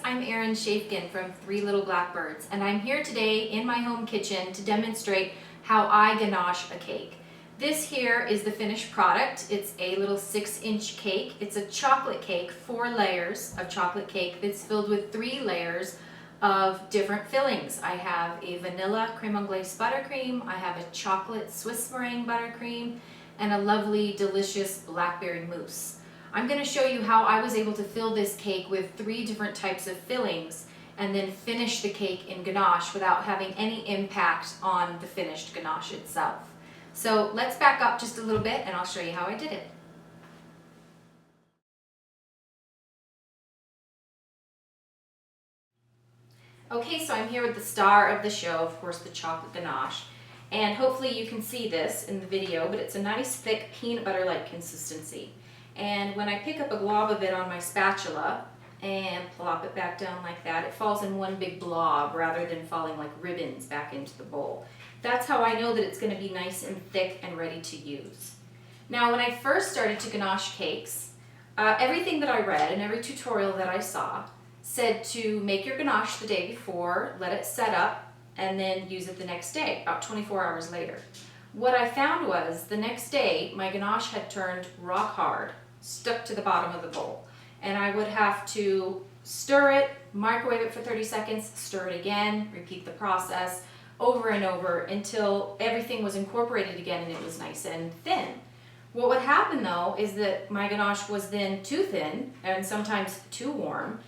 I'm Erin Shafkin from Three Little Blackbirds, and I'm here today in my home kitchen to demonstrate how I ganache a cake. This here is the finished product. It's a little 6-inch cake. It's a chocolate cake, 4 layers of chocolate cake that's filled with 3 layers of different fillings. I have a vanilla creme anglaise buttercream, I have a chocolate Swiss meringue buttercream, and a lovely delicious blackberry mousse. I'm going to show you how I was able to fill this cake with 3 different types of fillings and then finish the cake in ganache without having any impact on the finished ganache itself. So let's back up just a little bit and I'll show you how I did it. Okay, so I'm here with the star of the show, of course, the chocolate ganache. And hopefully you can see this in the video, but it's a nice thick peanut butter-like consistency. And when I pick up a glob of it on my spatula and plop it back down like that, it falls in one big blob rather than falling like ribbons back into the bowl. That's how I know that it's going to be nice and thick and ready to use. Now, when I first started to ganache cakes, everything that I read and every tutorial that I saw said to make your ganache the day before, let it set up, and then use it the next day, about 24 hours later. What I found was the next day, my ganache had turned rock hard, stuck to the bottom of the bowl. And I would have to stir it, microwave it for 30 seconds, stir it again, repeat the process over and over until everything was incorporated again and it was nice and thin. What would happen though is that my ganache was then too thin and sometimes too warm,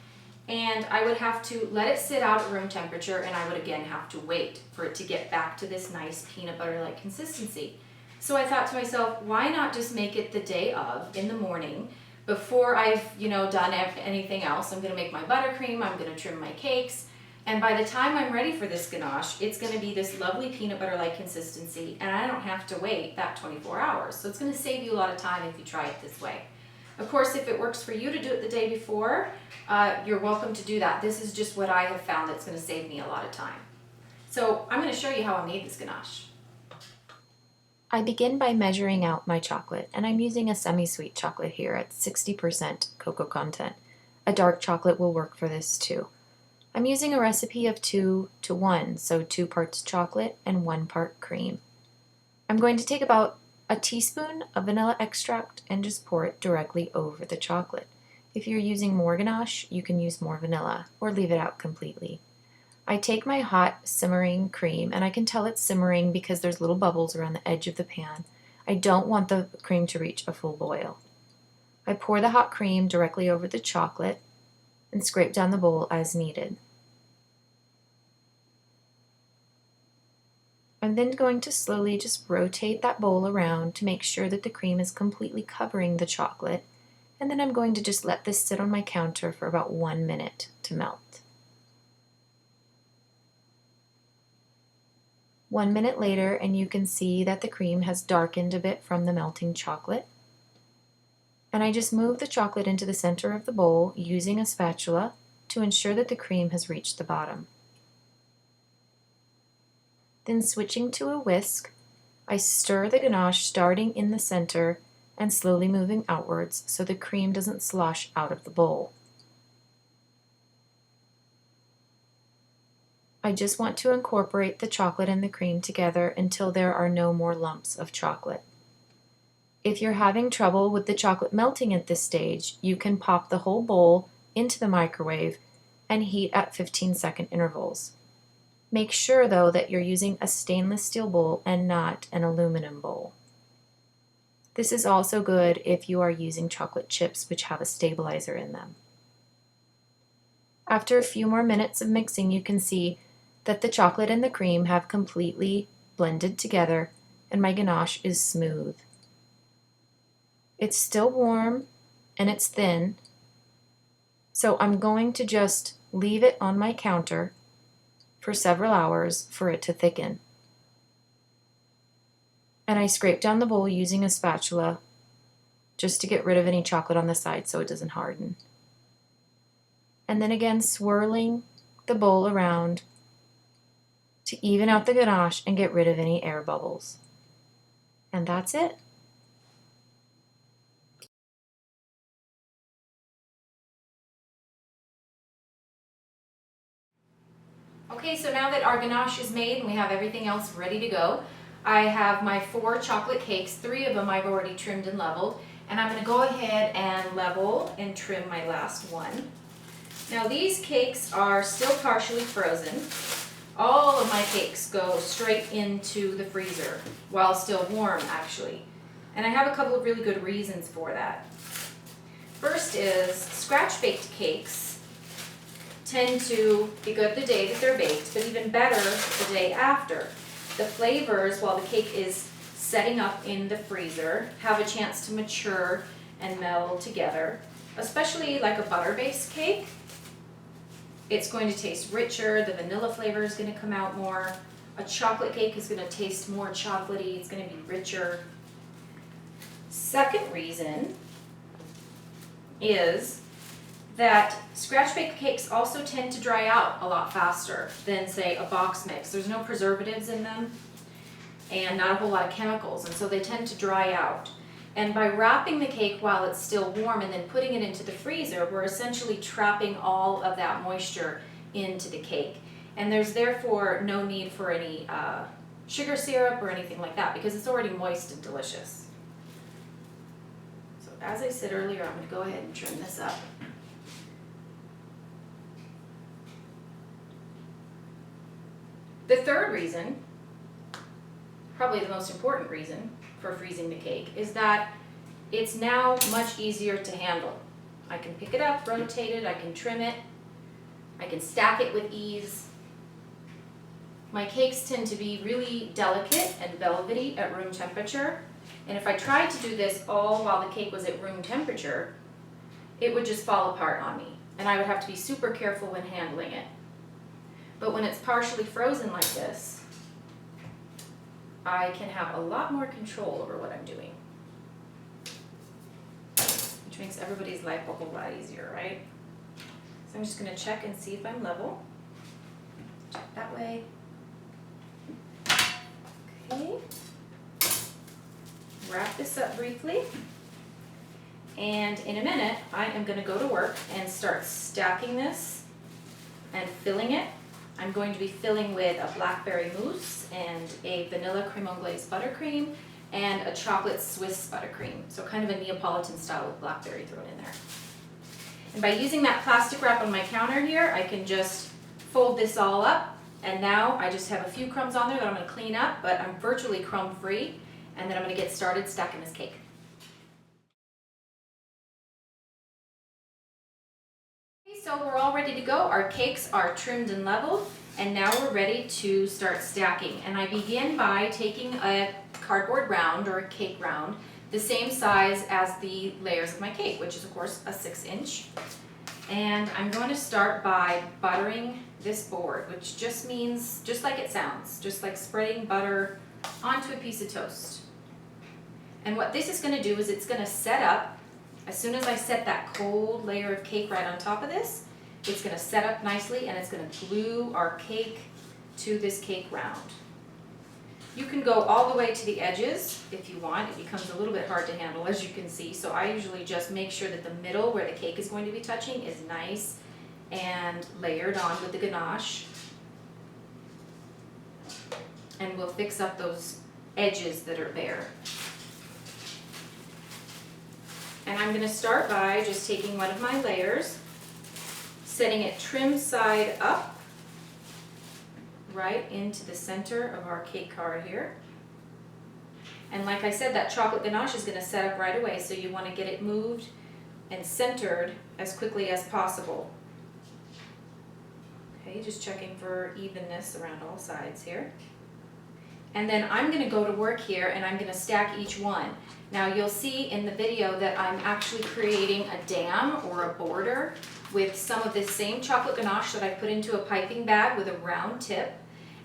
and I would have to let it sit out at room temperature, and I would again have to wait for it to get back to this nice peanut butter-like consistency. So I thought to myself, why not just make it the day of, in the morning, before I've done anything else. I'm going to make my buttercream, I'm going to trim my cakes, and by the time I'm ready for this ganache, it's going to be this lovely peanut butter-like consistency, and I don't have to wait that 24 hours. So it's going to save you a lot of time if you try it this way. Of course, if it works for you to do it the day before, you're welcome to do that. This is just what I have found that's going to save me a lot of time. So I'm going to show you how I made this ganache. I begin by measuring out my chocolate, and I'm using a semi-sweet chocolate here at 60% cocoa content. A dark chocolate will work for this too. I'm using a recipe of 2 to 1, so 2 parts chocolate and 1 part cream. I'm going to take about a teaspoon of vanilla extract and just pour it directly over the chocolate. If you're using more ganache, you can use more vanilla or leave it out completely. I take my hot simmering cream, and I can tell it's simmering because there's little bubbles around the edge of the pan. I don't want the cream to reach a full boil. I pour the hot cream directly over the chocolate and scrape down the bowl as needed. I'm then going to slowly just rotate that bowl around to make sure that the cream is completely covering the chocolate, and then I'm going to just let this sit on my counter for about 1 minute to melt. 1 minute later, and you can see that the cream has darkened a bit from the melting chocolate. And I just move the chocolate into the center of the bowl using a spatula to ensure that the cream has reached the bottom. Then switching to a whisk, I stir the ganache starting in the center and slowly moving outwards so the cream doesn't slosh out of the bowl. I just want to incorporate the chocolate and the cream together until there are no more lumps of chocolate. If you're having trouble with the chocolate melting at this stage, you can pop the whole bowl into the microwave and heat at 15-second intervals. Make sure, though, that you're using a stainless steel bowl and not an aluminum bowl. This is also good if you are using chocolate chips, which have a stabilizer in them. After a few more minutes of mixing, you can see that the chocolate and the cream have completely blended together and my ganache is smooth. It's still warm and it's thin, so I'm going to just leave it on my counter for several hours for it to thicken. And I scrape down the bowl using a spatula just to get rid of any chocolate on the side so it doesn't harden. And then again swirling the bowl around to even out the ganache and get rid of any air bubbles. And that's it. Okay, so now that our ganache is made and we have everything else ready to go, I have my 4 chocolate cakes. 3 of them I've already trimmed and leveled, and I'm going to go ahead and level and trim my last one. Now these cakes are still partially frozen. All of my cakes go straight into the freezer while still warm, actually. And I have a couple of really good reasons for that. First is scratch-baked cakes tend to be good the day that they're baked, but even better the day after. The flavors, while the cake is setting up in the freezer, have a chance to mature and meld together, especially like a butter-based cake. It's going to taste richer, the vanilla flavor is going to come out more. A chocolate cake is going to taste more chocolatey, it's going to be richer. Second reason is that scratch-baked cakes also tend to dry out a lot faster than, say, a box mix. There's no preservatives in them and not a whole lot of chemicals, and so they tend to dry out. And by wrapping the cake while it's still warm and then putting it into the freezer, we're essentially trapping all of that moisture into the cake. And there's therefore no need for any sugar syrup or anything like that because it's already moist and delicious. So as I said earlier, I'm going to go ahead and trim this up. The third reason, probably the most important reason for freezing the cake, is that it's now much easier to handle. I can pick it up, rotate it, I can trim it, I can stack it with ease. My cakes tend to be really delicate and velvety at room temperature, and if I tried to do this all while the cake was at room temperature, it would just fall apart on me, and I would have to be super careful when handling it. But when it's partially frozen like this, I can have a lot more control over what I'm doing, which makes everybody's life a whole lot easier, right? So I'm just going to check and see if I'm level. Check that way. Okay. Wrap this up briefly. And in a minute, I am going to go to work and start stacking this and filling it. I'm going to be filling with a blackberry mousse and a vanilla creme anglaise buttercream and a chocolate Swiss buttercream. So kind of a Neapolitan style with blackberry thrown in there. And by using that plastic wrap on my counter here, I can just fold this all up. And now I just have a few crumbs on there that I'm going to clean up, but I'm virtually crumb free. And then I'm going to get started stacking this cake. So we're all ready to go. Our cakes are trimmed and leveled, and now we're ready to start stacking. And I begin by taking a cardboard round or a cake round, the same size as the layers of my cake, which is of course a 6-inch. And I'm going to start by buttering this board, which just means, just like it sounds, just like spreading butter onto a piece of toast. And what this is going to do is it's going to set up. As soon as I set that cold layer of cake right on top of this, it's going to set up nicely and it's going to glue our cake to this cake round. You can go all the way to the edges if you want. It becomes a little bit hard to handle, as you can see. So I usually just make sure that the middle where the cake is going to be touching is nice and layered on with the ganache. And we'll fix up those edges that are bare. And I'm going to start by just taking one of my layers, setting it trim side up, right into the center of our cake card here. And like I said, that chocolate ganache is going to set up right away, so you want to get it moved and centered as quickly as possible. Okay, just checking for evenness around all sides here. And then I'm going to go to work here and I'm going to stack each one. Now you'll see in the video that I'm actually creating a dam or a border with some of this same chocolate ganache that I put into a piping bag with a round tip.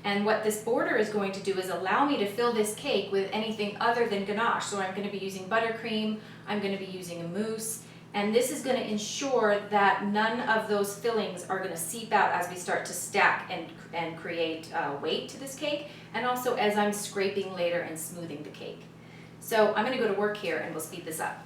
And what this border is going to do is allow me to fill this cake with anything other than ganache. So I'm going to be using buttercream, I'm going to be using a mousse, and this is going to ensure that none of those fillings are going to seep out as we start to stack and create weight to this cake, and also as I'm scraping later and smoothing the cake. So I'm going to go to work here and we'll speed this up.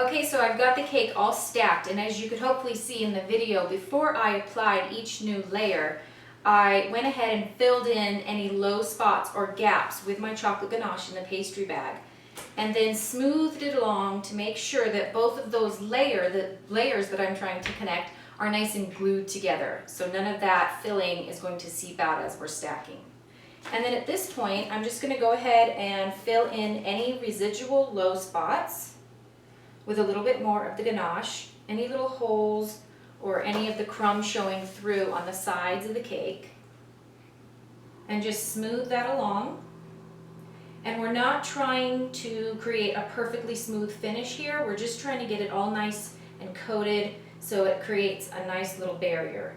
Okay, so I've got the cake all stacked, and as you could hopefully see in the video, before I applied each new layer, I went ahead and filled in any low spots or gaps with my chocolate ganache in the pastry bag, and then smoothed it along to make sure that both of those layers that I'm trying to connect are nice and glued together, so none of that filling is going to seep out as we're stacking. And then at this point, I'm just going to go ahead and fill in any residual low spots with a little bit more of the ganache, any little holes or any of the crumbs showing through on the sides of the cake, and just smooth that along. And we're not trying to create a perfectly smooth finish here, we're just trying to get it all nice and coated so it creates a nice little barrier.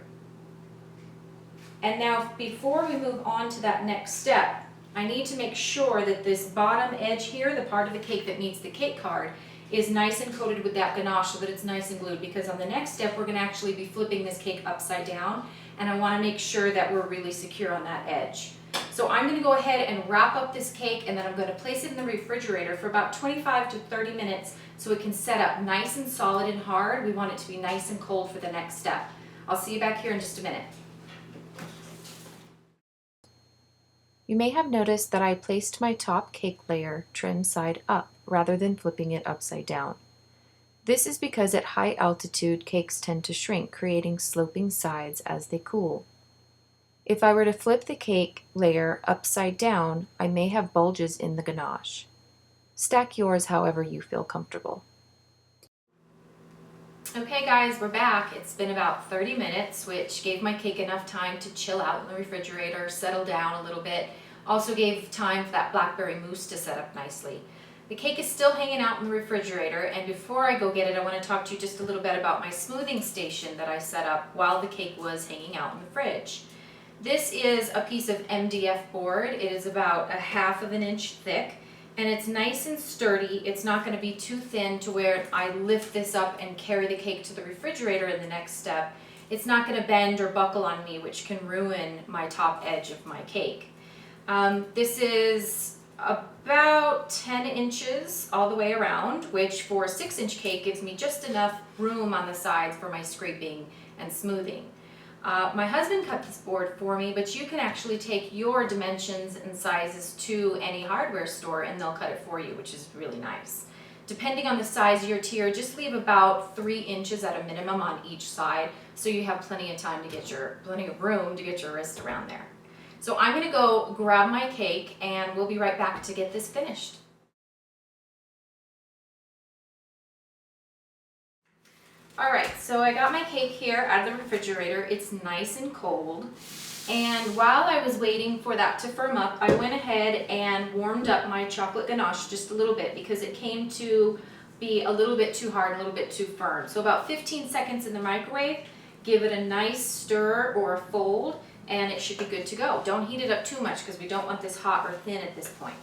And now before we move on to that next step, I need to make sure that this bottom edge here, the part of the cake that meets the cake card, is nice and coated with that ganache so that it's nice and glued, because on the next step we're going to actually be flipping this cake upside down, and I want to make sure that we're really secure on that edge. So I'm going to go ahead and wrap up this cake, and then I'm going to place it in the refrigerator for about 25 to 30 minutes so it can set up nice and solid and hard. We want it to be nice and cold for the next step. I'll see you back here in just a minute. You may have noticed that I placed my top cake layer trimmed side up rather than flipping it upside down. This is because at high altitude cakes tend to shrink, creating sloping sides as they cool. If I were to flip the cake layer upside down, I may have bulges in the ganache. Stack yours however you feel comfortable. Okay guys, we're back. It's been about 30 minutes, which gave my cake enough time to chill out in the refrigerator, settle down a little bit. Also gave time for that blackberry mousse to set up nicely. The cake is still hanging out in the refrigerator, and before I go get it, I want to talk to you just a little bit about my smoothing station that I set up while the cake was hanging out in the fridge. This is a piece of MDF board. It is about 1/2 inch thick, and it's nice and sturdy. It's not going to be too thin to where I lift this up and carry the cake to the refrigerator in the next step. It's not going to bend or buckle on me, which can ruin my top edge of my cake. This is about 10 inches all the way around, which for a 6-inch cake gives me just enough room on the sides for my scraping and smoothing. My husband cut this board for me, but you can actually take your dimensions and sizes to any hardware store and they'll cut it for you, which is really nice. Depending on the size of your tier, just leave about 3 inches at a minimum on each side so you have plenty of time to get plenty of room to get your wrist around there. So I'm going to go grab my cake and we'll be right back to get this finished. Alright, so I got my cake here out of the refrigerator. It's nice and cold. And while I was waiting for that to firm up, I went ahead and warmed up my chocolate ganache just a little bit because it came to be a little bit too hard, a little bit too firm. So about 15 seconds in the microwave, give it a nice stir or a fold, and it should be good to go. Don't heat it up too much because we don't want this hot or thin at this point.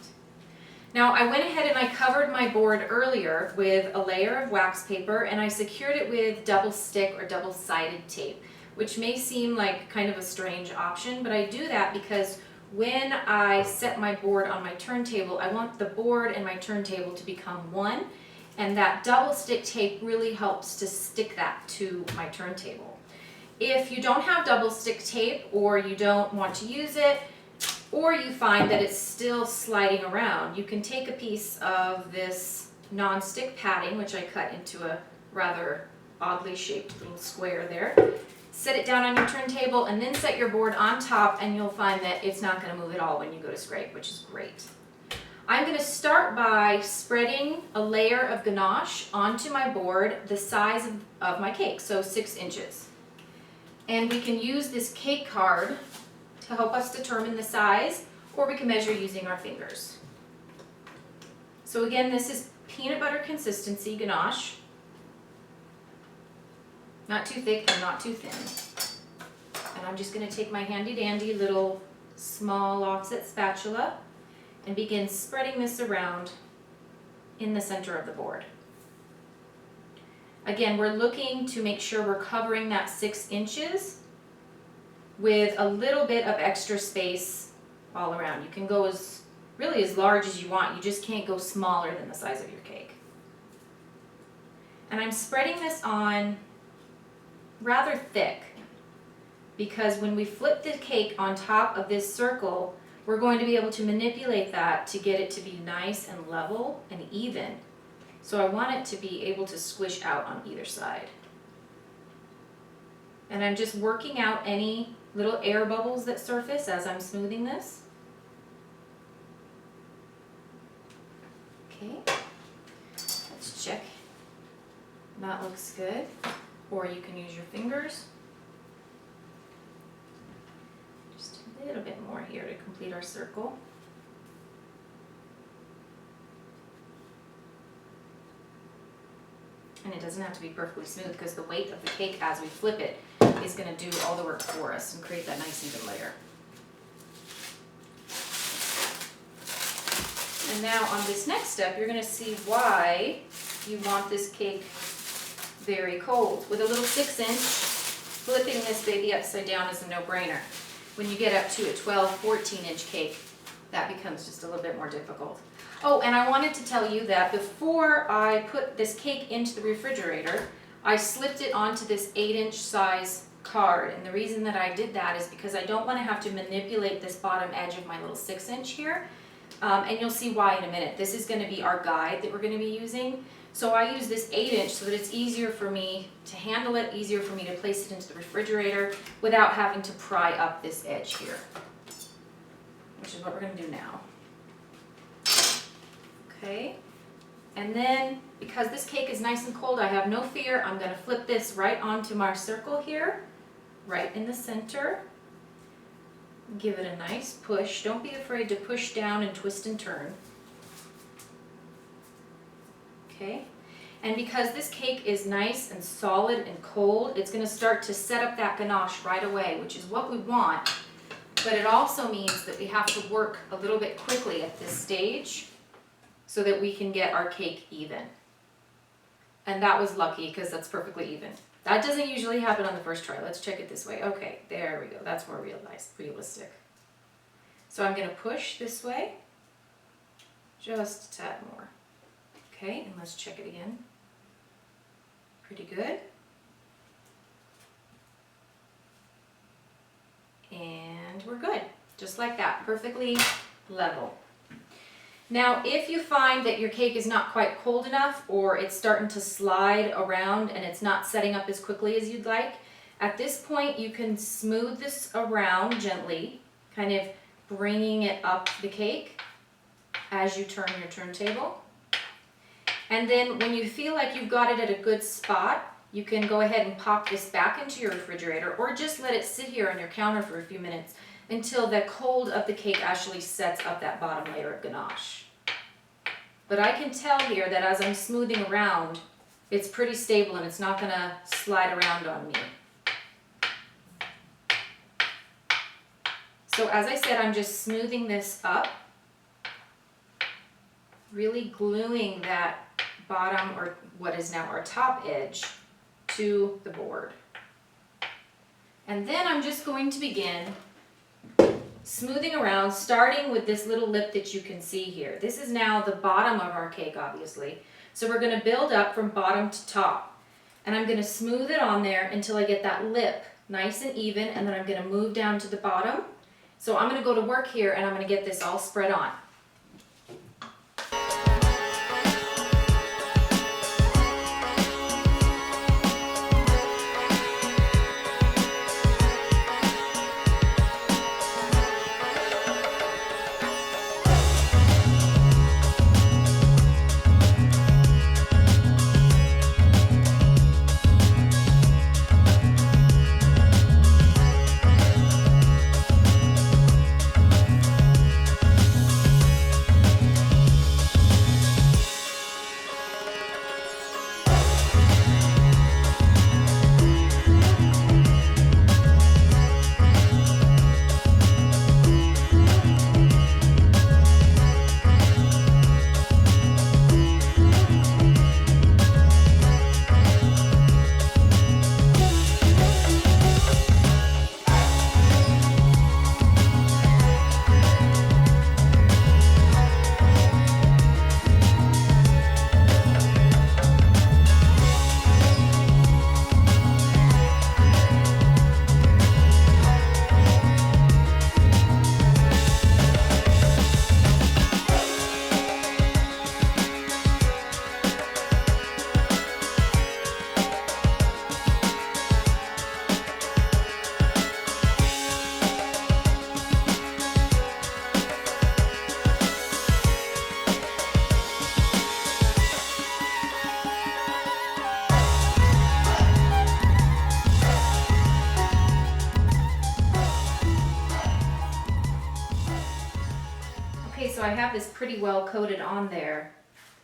Now I went ahead and I covered my board earlier with a layer of wax paper, and I secured it with double stick or double-sided tape, which may seem like kind of a strange option, but I do that because when I set my board on my turntable, I want the board and my turntable to become one, and that double stick tape really helps to stick that to my turntable. If you don't have double stick tape, or you don't want to use it, or you find that it's still sliding around, you can take a piece of this non-stick padding, which I cut into a rather oddly shaped little square there. Set it down on your turntable and then set your board on top, and you'll find that it's not going to move at all when you go to scrape, which is great. I'm going to start by spreading a layer of ganache onto my board the size of my cake, so 6 inches. And we can use this cake card to help us determine the size, or we can measure using our fingers. So again, this is peanut butter consistency ganache. Not too thick and not too thin. And I'm just going to take my handy dandy little small offset spatula and begin spreading this around in the center of the board. Again, we're looking to make sure we're covering that 6 inches with a little bit of extra space all around. You can go really as large as you want. You just can't go smaller than the size of your cake. And I'm spreading this on rather thick because when we flip the cake on top of this circle, we're going to be able to manipulate that to get it to be nice and level and even. So I want it to be able to squish out on either side. And I'm just working out any little air bubbles that surface as I'm smoothing this. Okay, let's check. That looks good. Or you can use your fingers. Just a little bit more here to complete our circle. And it doesn't have to be perfectly smooth because the weight of the cake as we flip it is going to do all the work for us and create that nice even layer. And now on this next step, you're going to see why you want this cake very cold. With a little 6-inch, flipping this baby upside down is a no-brainer. When you get up to a 12, 14-inch cake, that becomes just a little bit more difficult. Oh, and I wanted to tell you that before I put this cake into the refrigerator, I slipped it onto this 8-inch size card. And the reason that I did that is because I don't want to have to manipulate this bottom edge of my little 6-inch here. And you'll see why in a minute. This is going to be our guide that we're going to be using. So I use this 8-inch so that it's easier for me to handle it, easier for me to place it into the refrigerator without having to pry up this edge here, which is what we're going to do now. Okay, and then because this cake is nice and cold, I have no fear. I'm going to flip this right onto my circle here, right in the center. Give it a nice push. Don't be afraid to push down and twist and turn. Okay, and because this cake is nice and solid and cold, it's going to start to set up that ganache right away, which is what we want. But it also means that we have to work a little bit quickly at this stage so that we can get our cake even. And that was lucky because that's perfectly even. That doesn't usually happen on the first try. Let's check it this way. Okay, there we go. That's more realistic. So I'm going to push this way, just a tad more. Okay, and let's check it again. Pretty good. And we're good. Just like that, perfectly level. Now, if you find that your cake is not quite cold enough or it's starting to slide around and it's not setting up as quickly as you'd like, at this point you can smooth this around gently, kind of bringing it up the cake as you turn your turntable. And then when you feel like you've got it at a good spot, you can go ahead and pop this back into your refrigerator or just let it sit here on your counter for a few minutes until the cold of the cake actually sets up that bottom layer of ganache. But I can tell here that as I'm smoothing around, it's pretty stable and it's not going to slide around on me. So as I said, I'm just smoothing this up, really gluing that bottom, or what is now our top edge, to the board. And then I'm just going to begin smoothing around, starting with this little lip that you can see here. This is now the bottom of our cake, obviously. So we're going to build up from bottom to top. And I'm going to smooth it on there until I get that lip nice and even, and then I'm going to move down to the bottom. So I'm going to go to work here and I'm going to get this all spread on. Okay, so I have this pretty well coated on there.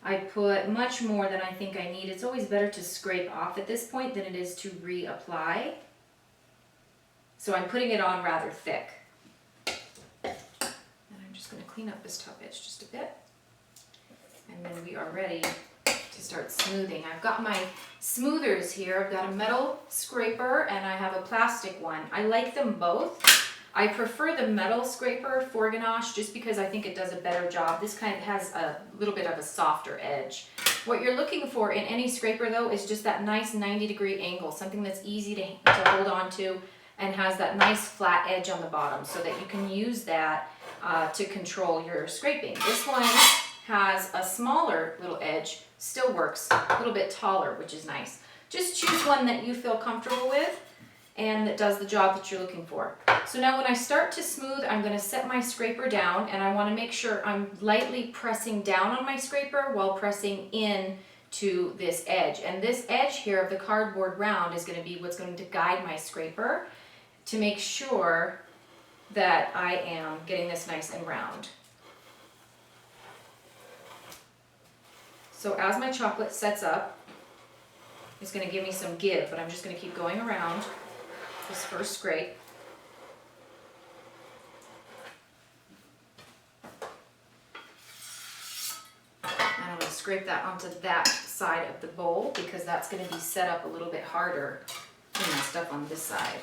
I put much more than I think I need. It's always better to scrape off at this point than it is to reapply. So I'm putting it on rather thick. And I'm just going to clean up this top edge just a bit. And then we are ready to start smoothing. I've got my smoothers here. I've got a metal scraper and I have a plastic one. I like them both. I prefer the metal scraper for ganache just because I think it does a better job. This kind of has a little bit of a softer edge. What you're looking for in any scraper though is just that nice 90-degree angle, something that's easy to hold on to and has that nice flat edge on the bottom so that you can use that to control your scraping. This one has a smaller little edge, still works, a little bit taller, which is nice. Just choose one that you feel comfortable with and that does the job that you're looking for. So now when I start to smooth, I'm going to set my scraper down and I want to make sure I'm lightly pressing down on my scraper while pressing in to this edge. And this edge here of the cardboard round is going to be what's going to guide my scraper to make sure that I am getting this nice and round. So as my chocolate sets up, it's going to give me some give, but I'm just going to keep going around this first scrape. And I'm going to scrape that onto that side of the bowl because that's going to be set up a little bit harder than my stuff on this side.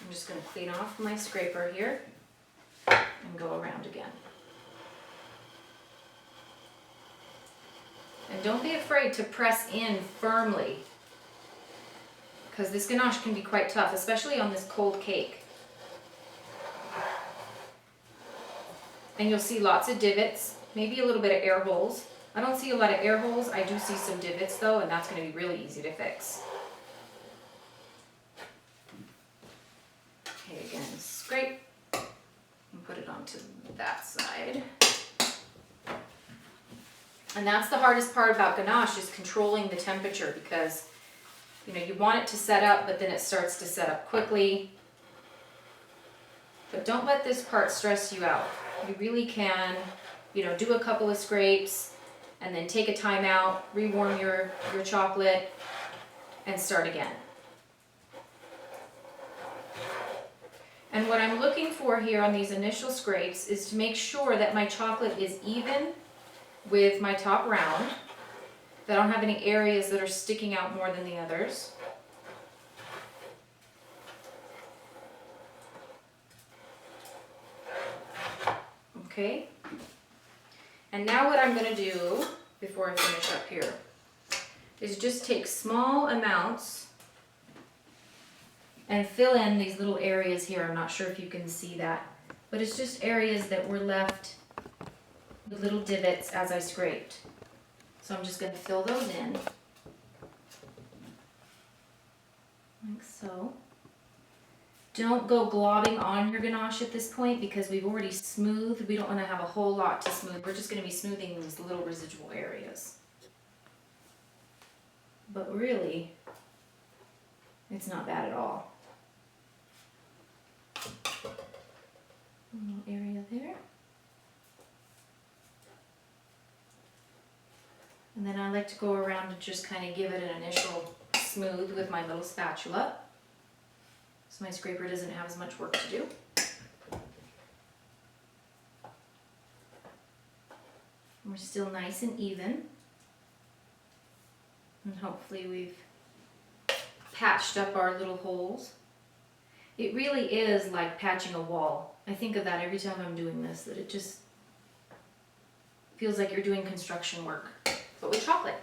I'm just going to clean off my scraper here and go around again. And don't be afraid to press in firmly because this ganache can be quite tough, especially on this cold cake. And you'll see lots of divots, maybe a little bit of air holes. I don't see a lot of air holes, I do see some divots though, and that's going to be really easy to fix. Okay, again, scrape and put it onto that side. And that's the hardest part about ganache is controlling the temperature because you want it to set up, but then it starts to set up quickly. But don't let this part stress you out. You really can, do a couple of scrapes and then take a time out, rewarm your chocolate, and start again. And what I'm looking for here on these initial scrapes is to make sure that my chocolate is even with my top round, that I don't have any areas that are sticking out more than the others. Okay. And now what I'm going to do before I finish up here is just take small amounts and fill in these little areas here. I'm not sure if you can see that, but it's just areas that were left with little divots as I scraped. So I'm just going to fill those in, like so. Don't go globbing on your ganache at this point because we've already smoothed. We don't want to have a whole lot to smooth. We're just going to be smoothing these little residual areas. But really, it's not bad at all. A little area there. And then I like to go around and just kind of give it an initial smooth with my little spatula. So my scraper doesn't have as much work to do. We're still nice and even. And hopefully we've patched up our little holes. It really is like patching a wall. I think of that every time I'm doing this, that it just feels like you're doing construction work, but with chocolate.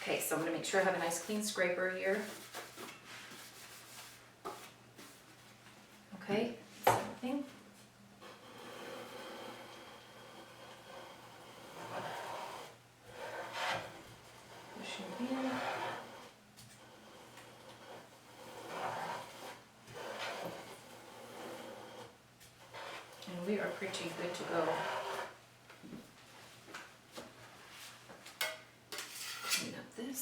Okay, so I'm going to make sure I have a nice clean scraper here. Okay, same thing. Push it in. And we are pretty good to go. Clean up this.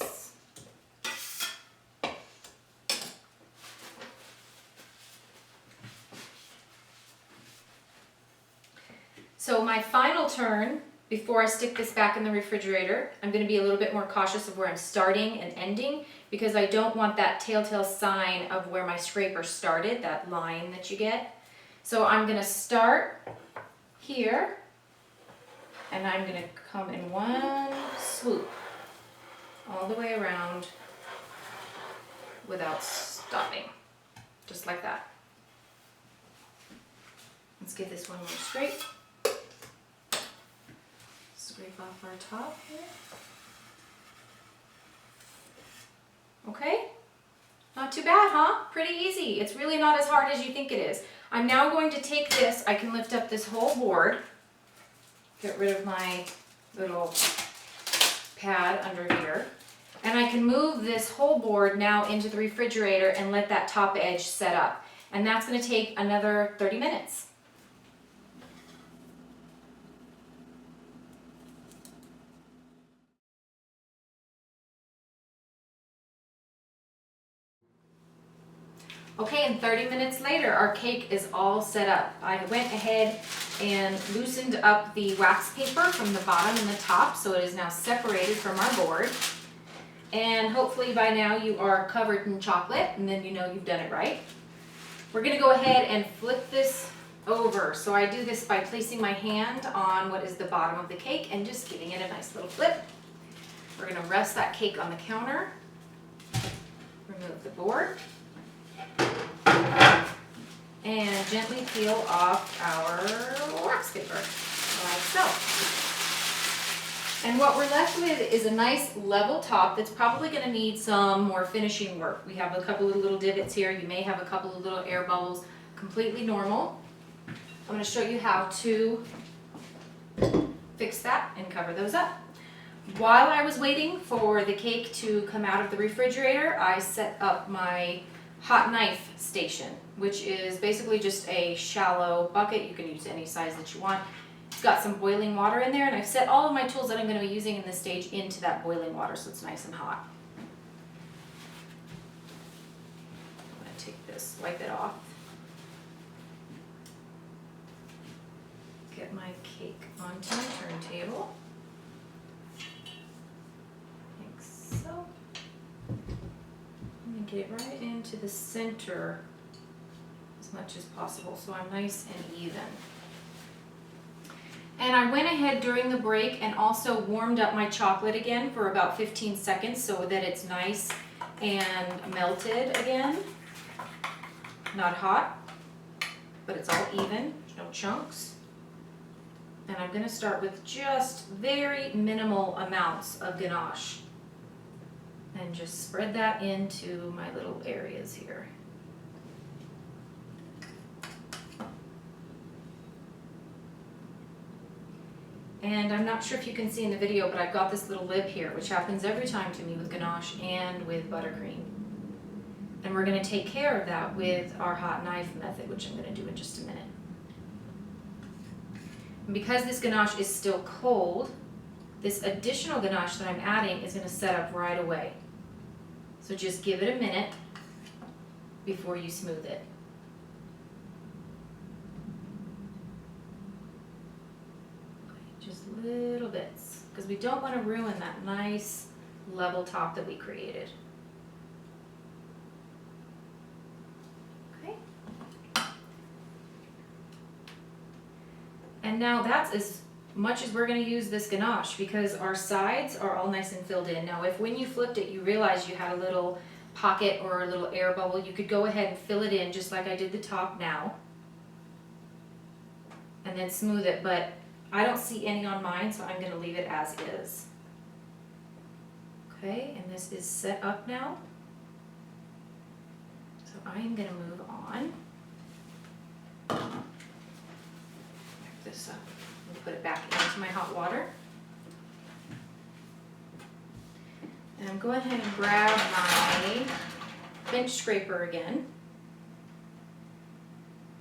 So my final turn, before I stick this back in the refrigerator, I'm going to be a little bit more cautious of where I'm starting and ending because I don't want that telltale sign of where my scraper started, that line that you get. So I'm going to start here and I'm going to come in one swoop all the way around without stopping, just like that. Let's give this one more scrape. Scrape off our top here. Okay, not too bad, huh? Pretty easy. It's really not as hard as you think it is. I'm now going to take this, I can lift up this whole board, get rid of my little pad under here, and I can move this whole board now into the refrigerator and let that top edge set up. And that's going to take another 30 minutes. Okay, and 30 minutes later, our cake is all set up. I went ahead and loosened up the wax paper from the bottom and the top, so it is now separated from our board. And hopefully by now you are covered in chocolate, and then you know you've done it right. We're gonna go ahead and flip this over. So I do this by placing my hand on what is the bottom of the cake and just giving it a nice little flip. We're gonna rest that cake on the counter, remove the board, and gently peel off our wax paper, like so. And what we're left with is a nice level top that's probably going to need some more finishing work. We have a couple of little divots here. You may have a couple of little air bubbles, completely normal. I'm going to show you how to fix that and cover those up. While I was waiting for the cake to come out of the refrigerator, I set up my hot knife station, which is basically just a shallow bucket. You can use any size that you want. It's got some boiling water in there, and I've set all of my tools that I'm going to be using in this stage into that boiling water so it's nice and hot. I'm going to take this, wipe it off. Get my cake onto my turntable. Like so. And get it right into the center as much as possible so I'm nice and even. And I went ahead during the break and also warmed up my chocolate again for about 15 seconds so that it's nice and melted again. Not hot, but it's all even, there's no chunks. And I'm going to start with just very minimal amounts of ganache. And just spread that into my little areas here. And I'm not sure if you can see in the video, but I've got this little lip here, which happens every time to me with ganache and with buttercream. And we're going to take care of that with our hot knife method, which I'm going to do in just a minute. And because this ganache is still cold, this additional ganache that I'm adding is going to set up right away. So just give it a minute before you smooth it. Just little bits, because we don't want to ruin that nice level top that we created. Okay. And now that's as much as we're going to use this ganache because our sides are all nice and filled in. Now if when you flipped it you realized you had a little pocket or a little air bubble, you could go ahead and fill it in just like I did the top now. And then smooth it, but I don't see any on mine, so I'm going to leave it as is. Okay, and this is set up now. So I am going to move on. Back this up. And put it back into my hot water. And I'm going ahead and grab my bench scraper again.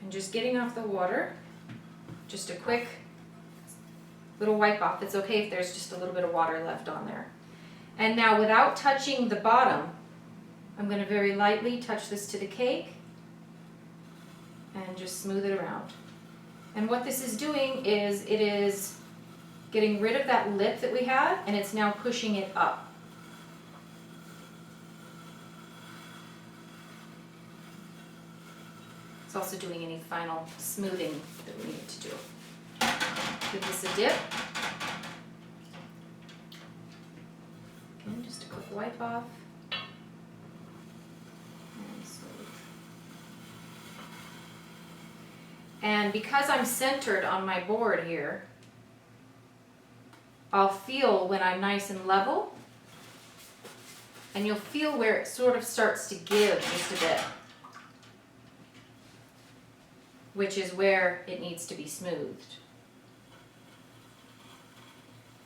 And just getting off the water. Just a quick little wipe off. It's okay if there's just a little bit of water left on there. And now without touching the bottom, I'm going to very lightly touch this to the cake and just smooth it around. And what this is doing is it is getting rid of that lip that we had, and it's now pushing it up. It's also doing any final smoothing that we need to do. Give this a dip. Again, just a quick wipe off. And smooth. And because I'm centered on my board here, I'll feel when I'm nice and level, and you'll feel where it sort of starts to give just a bit, which is where it needs to be smoothed.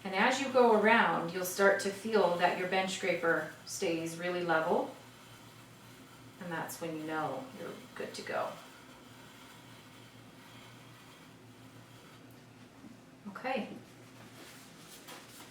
And as you go around, you'll start to feel that your bench scraper stays really level, and that's when you know you're good to go. Okay.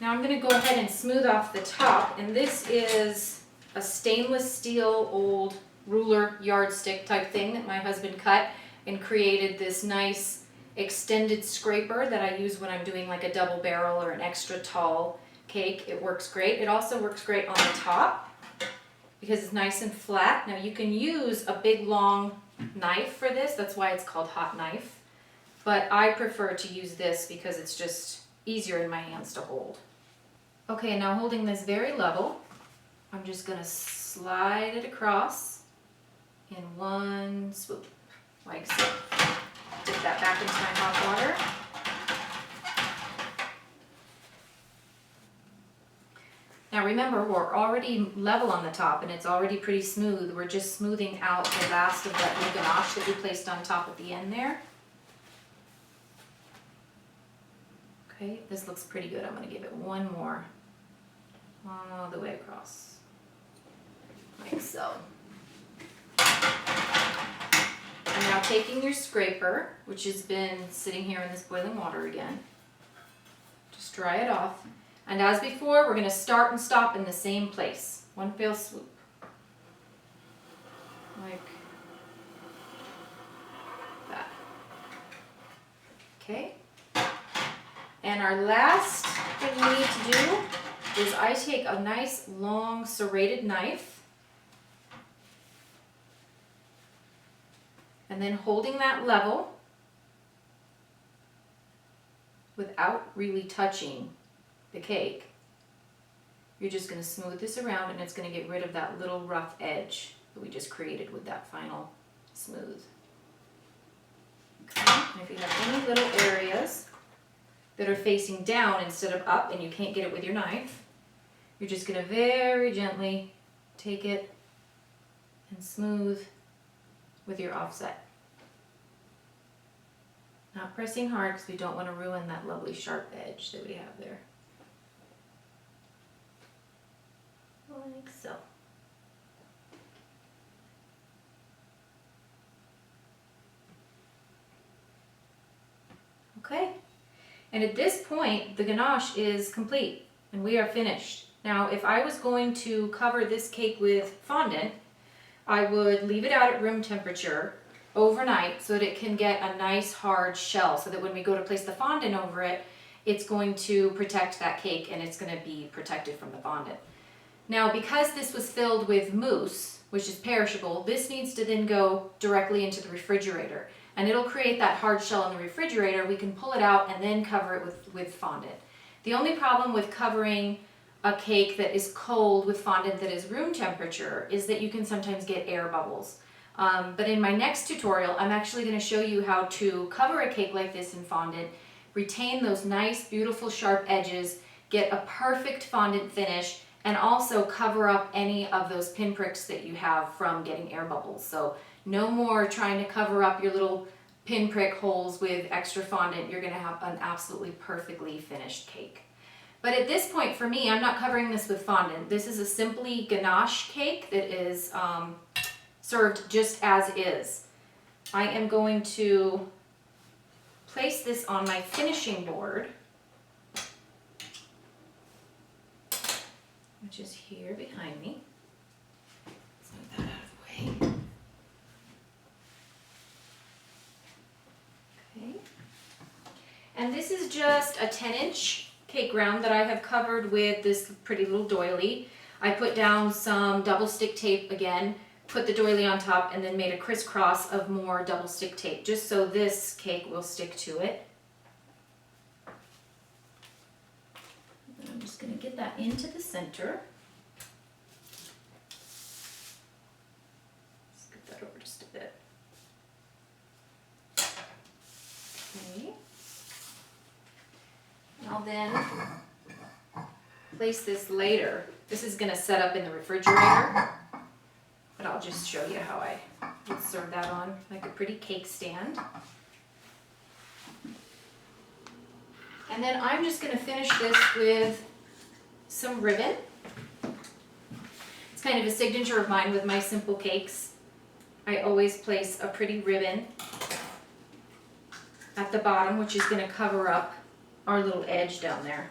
Now I'm going to go ahead and smooth off the top, and this is a stainless steel old ruler yardstick type thing that my husband cut and created this nice extended scraper that I use when I'm doing like a double barrel or an extra tall cake. It works great. It also works great on the top because it's nice and flat. Now you can use a big long knife for this. That's why it's called hot knife. But I prefer to use this because it's just easier in my hands to hold. Okay, now holding this very level, I'm just going to slide it across in one swoop, like so. Dip that back into my hot water. Now remember, we're already level on the top and it's already pretty smooth. We're just smoothing out the last of that little ganache that we placed on top at the end there. Okay, this looks pretty good. I'm going to give it one more all the way across, like so. And now taking your scraper, which has been sitting here in this boiling water again, just dry it off. And as before, we're going to start and stop in the same place. One fell swoop. Like that. Okay. And our last thing we need to do is I take a nice long serrated knife, and then holding that level without really touching the cake, you're just going to smooth this around, and it's going to get rid of that little rough edge that we just created with that final smooth. Okay. And if you have any little areas that are facing down instead of up and you can't get it with your knife, you're just going to very gently take it and smooth with your offset. Not pressing hard because we don't want to ruin that lovely sharp edge that we have there. Like so. Okay. And at this point, the ganache is complete and we are finished. Now, if I was going to cover this cake with fondant, I would leave it out at room temperature overnight so that it can get a nice hard shell, so that when we go to place the fondant over it, it's going to protect that cake and it's going to be protected from the fondant. Now, because this was filled with mousse, which is perishable, this needs to then go directly into the refrigerator. And it'll create that hard shell in the refrigerator. We can pull it out and then cover it with fondant. The only problem with covering a cake that is cold with fondant that is room temperature is that you can sometimes get air bubbles. But in my next tutorial, I'm actually going to show you how to cover a cake like this in fondant, retain those nice, beautiful, sharp edges, get a perfect fondant finish, and also cover up any of those pinpricks that you have from getting air bubbles. So no more trying to cover up your little pinprick holes with extra fondant. You're going to have an absolutely perfectly finished cake. But at this point, for me, I'm not covering this with fondant. This is a Simply Ganache cake that is served just as is. I am going to place this on my finishing board, which is here behind me. Let's move that out of the way. Okay. And this is just a 10-inch cake round that I have covered with this pretty little doily. I put down some double stick tape again, put the doily on top, and then made a crisscross of more double stick tape, just so this cake will stick to it. And I'm just going to get that into the center. Scoot that over just a bit. Okay. I'll then place this later. This is going to set up in the refrigerator, but I'll just show you how I would serve that on like a pretty cake stand. And then I'm just going to finish this with some ribbon. It's kind of a signature of mine with my simple cakes. I always place a pretty ribbon at the bottom, which is going to cover up our little edge down there,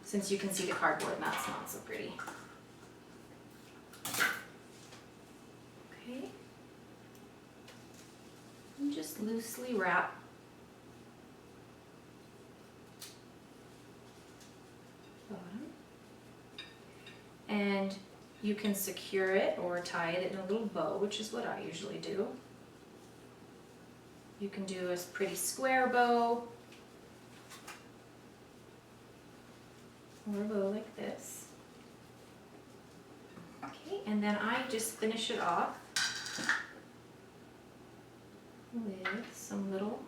since you can see the cardboard and that's not so pretty. Okay, and just loosely wrap bottom, and you can secure it or tie it in a little bow, which is what I usually do. You can do a pretty square bow, or a bow like this. Okay, and then I just finish it off with some little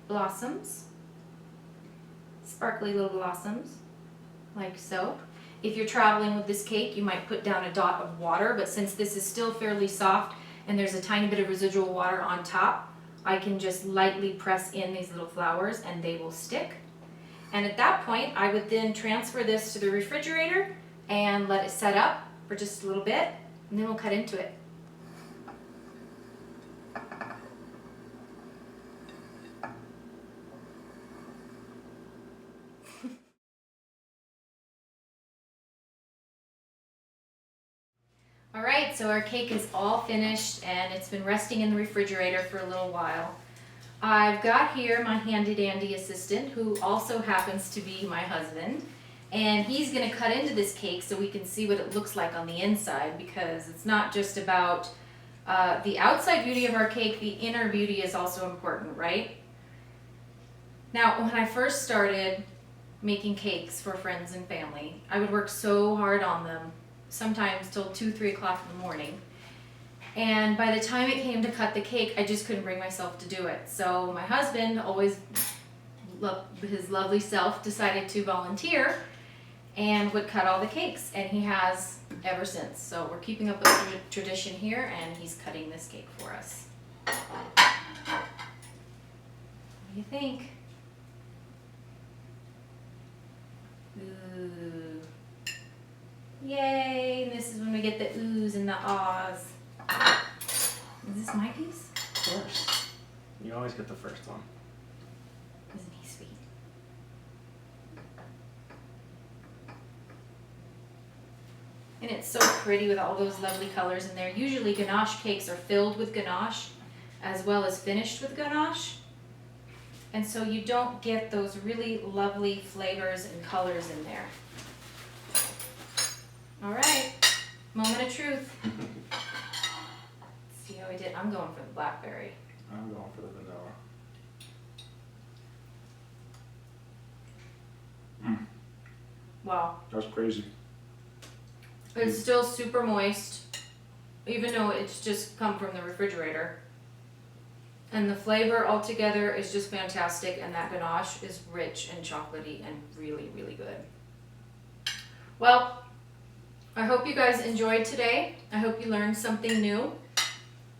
blossoms, sparkly little blossoms, like so. If you're traveling with this cake, you might put down a dot of water, but since this is still fairly soft and there's a tiny bit of residual water on top, I can just lightly press in these little flowers and they will stick. And at that point, I would then transfer this to the refrigerator and let it set up for just a little bit, and then we'll cut into it. All right, so our cake is all finished and it's been resting in the refrigerator for a little while. I've got here my handy dandy assistant, who also happens to be my husband, and he's going to cut into this cake so we can see what it looks like on the inside, because it's not just about the outside beauty of our cake, the inner beauty is also important, right? Now, when I first started making cakes for friends and family, I would work so hard on them, sometimes till 2, 3 o'clock in the morning. And by the time it came to cut the cake, I just couldn't bring myself to do it. So my husband, always his lovely self, decided to volunteer and would cut all the cakes. And he has ever since. So we're keeping up with the tradition here, and he's cutting this cake for us. What do you think? Ooh. Yay! And this is when we get the oohs and the ahs. Is this my piece? Of course. You always get the first one. Isn't he sweet? And it's so pretty with all those lovely colors in there. Usually ganache cakes are filled with ganache as well as finished with ganache. And so you don't get those really lovely flavors and colors in there. All right, moment of truth. See how I did? I'm going for the blackberry. I'm going for the vanilla. Wow. That's crazy. It's still super moist, even though it's just come from the refrigerator. And the flavor altogether is just fantastic, and that ganache is rich and chocolatey and really, really good. Well, I hope you guys enjoyed today. I hope you learned something new.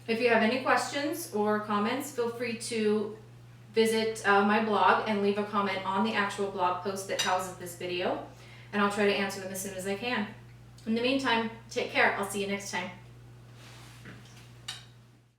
If you have any questions or comments, feel free to visit my blog and leave a comment on the actual blog post that houses this video, and I'll try to answer them as soon as I can. In the meantime, take care. I'll see you next time.